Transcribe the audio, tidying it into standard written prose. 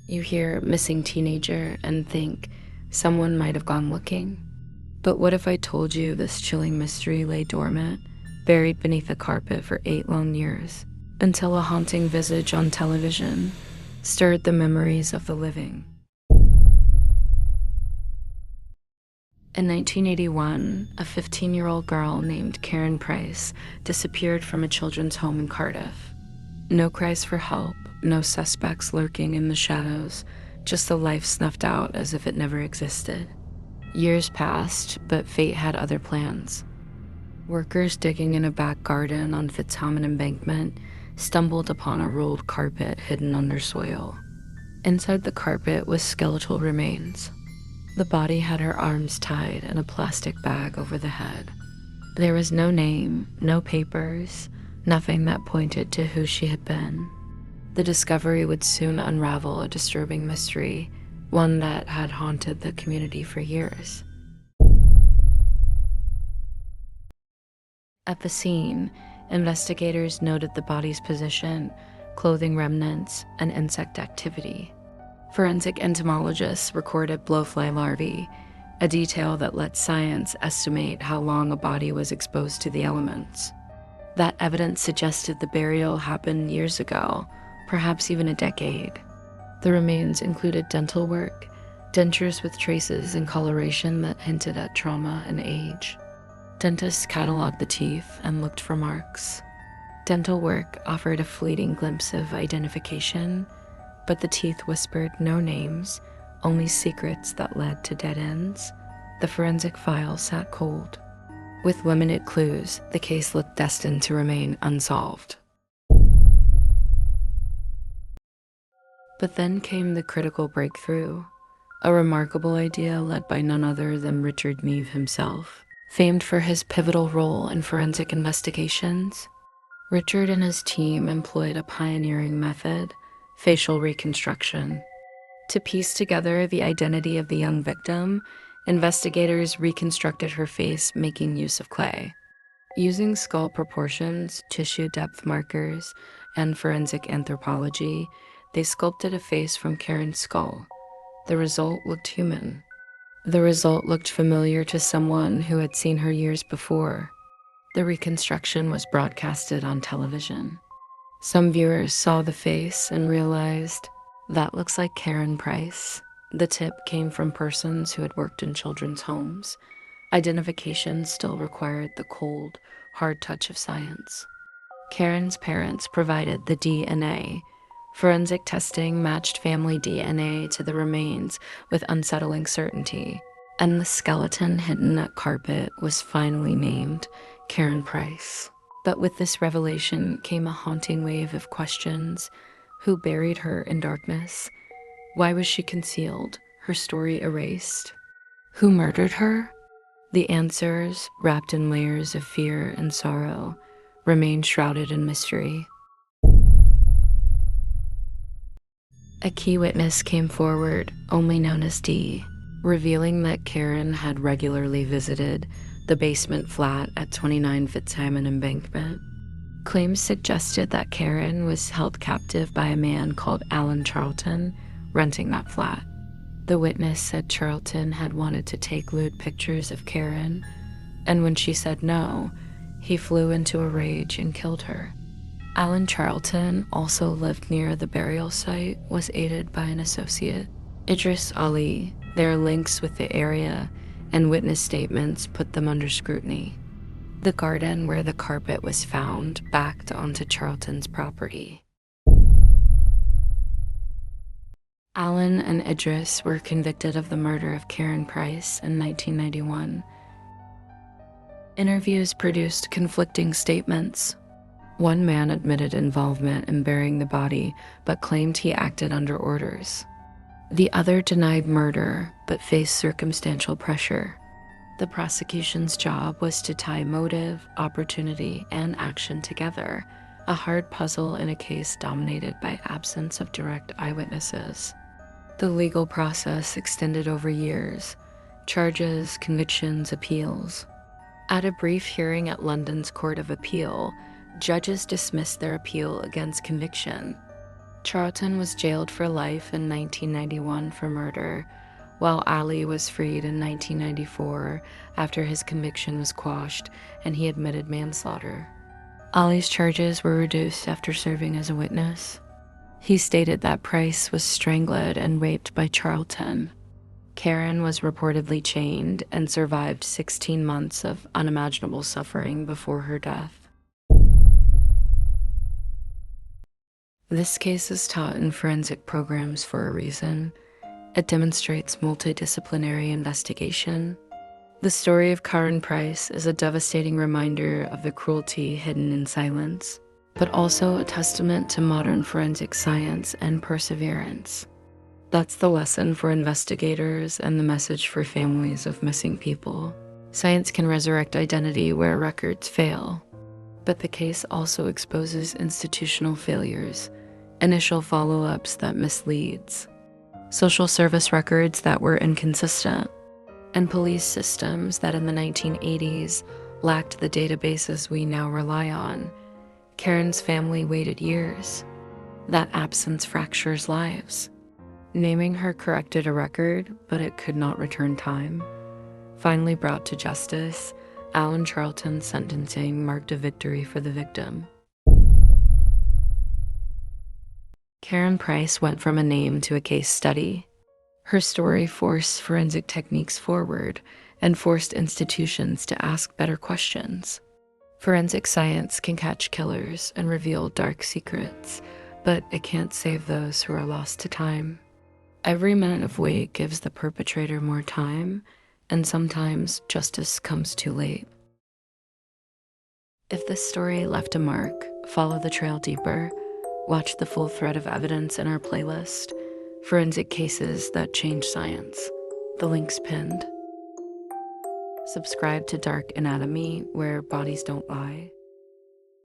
You hear missing teenager and think someone might have gone looking. But what if I told you this chilling mystery lay dormant, buried beneath the carpet for 8 long years, until a haunting visage on television stirred the memories of the living? In 1981, a 15-year-old girl named Karen Price disappeared from a children's home in Cardiff. No cries for help, no suspects lurking in the shadows, just a life snuffed out as if it never existed. Years passed, but fate had other plans. Workers digging in a back garden on Fitzhamon Embankment stumbled upon a rolled carpet hidden under soil. Inside the carpet was skeletal remains. The body had her arms tied in a plastic bag over the head. There was no name, no papers, nothing that pointed to who she had been. The discovery would soon unravel a disturbing mystery, one that had haunted the community for years. At the scene, investigators noted the body's position, clothing remnants, and insect activity. Forensic entomologists recorded blowfly larvae, a detail that lets science estimate how long a body was exposed to the elements. That evidence suggested the burial happened years ago, perhaps even a decade. The remains included dental work, dentures with traces and coloration that hinted at trauma and age. Dentists cataloged the teeth and looked for marks. Dental work offered a fleeting glimpse of identification, but the teeth whispered no names, only secrets that led to dead ends. The forensic file sat cold. With limited clues, the case looked destined to remain unsolved. But then came the critical breakthrough, a remarkable idea led by none other than Richard Neave himself. Famed for his pivotal role in forensic investigations, Richard and his team employed a pioneering method, facial reconstruction. To piece together the identity of the young victim, investigators reconstructed her face making use of clay. Using skull proportions, tissue depth markers, and forensic anthropology, they sculpted a face from Karen's skull. The result looked human. The result looked familiar to someone who had seen her years before. The reconstruction was broadcasted on television. Some viewers saw the face and realized, that looks like Karen Price. The tip came from persons who had worked in children's homes. Identification still required the cold, hard touch of science. Karen's parents provided the DNA. Forensic testing matched family DNA to the remains with unsettling certainty, and the skeleton hidden at carpet was finally named Karen Price. But with this revelation came a haunting wave of questions. Who buried her in darkness? Why was she concealed, her story erased? Who murdered her? The answers, wrapped in layers of fear and sorrow, remain shrouded in mystery. A key witness came forward, only known as D, revealing that Karen had regularly visited the basement flat at 29 Fitzhamon Embankment. Claims suggested that Karen was held captive by a man called Charlton, renting that flat. The witness said Charlton had wanted to take lewd pictures of Karen, and when she said no, he flew into a rage and killed her. Charlton also lived near the burial site, was aided by an associate, Idris Ali. Their links with the area and witness statements put them under scrutiny. The garden where the carpet was found backed onto Charlton's property. Alan and Idris were convicted of the murder of Karen Price in 1991. Interviews produced conflicting statements. One man admitted involvement in burying the body, but claimed he acted under orders. The other denied murder, but faced circumstantial pressure. The prosecution's job was to tie motive, opportunity, and action together, a hard puzzle in a case dominated by absence of direct eyewitnesses. The legal process extended over years: charges, convictions, appeals. At a brief hearing at London's Court of Appeal, judges dismissed their appeal against conviction. Charlton was jailed for life in 1991 for murder, while Ali was freed in 1994 after his conviction was quashed and he admitted manslaughter. Ali's charges were reduced after serving as a witness. He stated that Price was strangled and raped by Charlton. Karen was reportedly chained and survived 16 months of unimaginable suffering before her death. This case is taught in forensic programs for a reason. It demonstrates multidisciplinary investigation. The story of Karen Price is a devastating reminder of the cruelty hidden in silence, but also a testament to modern forensic science and perseverance. That's the lesson for investigators and the message for families of missing people. Science can resurrect identity where records fail, but the case also exposes institutional failures, initial follow-ups that misleads, social service records that were inconsistent, and police systems that in the 1980s lacked the databases we now rely on. Karen's family waited years. That absence fractures lives. Naming her corrected a record, but it could not return time. Finally brought to justice, Alan Charlton's sentencing marked a victory for the victim. Karen Price went from a name to a case study. Her story forced forensic techniques forward and forced institutions to ask better questions. Forensic science can catch killers and reveal dark secrets, but it can't save those who are lost to time. Every minute of wait gives the perpetrator more time, and sometimes justice comes too late. If this story left a mark, follow the trail deeper. Watch the full thread of evidence in our playlist, Forensic Cases That Change Science. The link's pinned. Subscribe to Dark Anatomy, where bodies don't lie.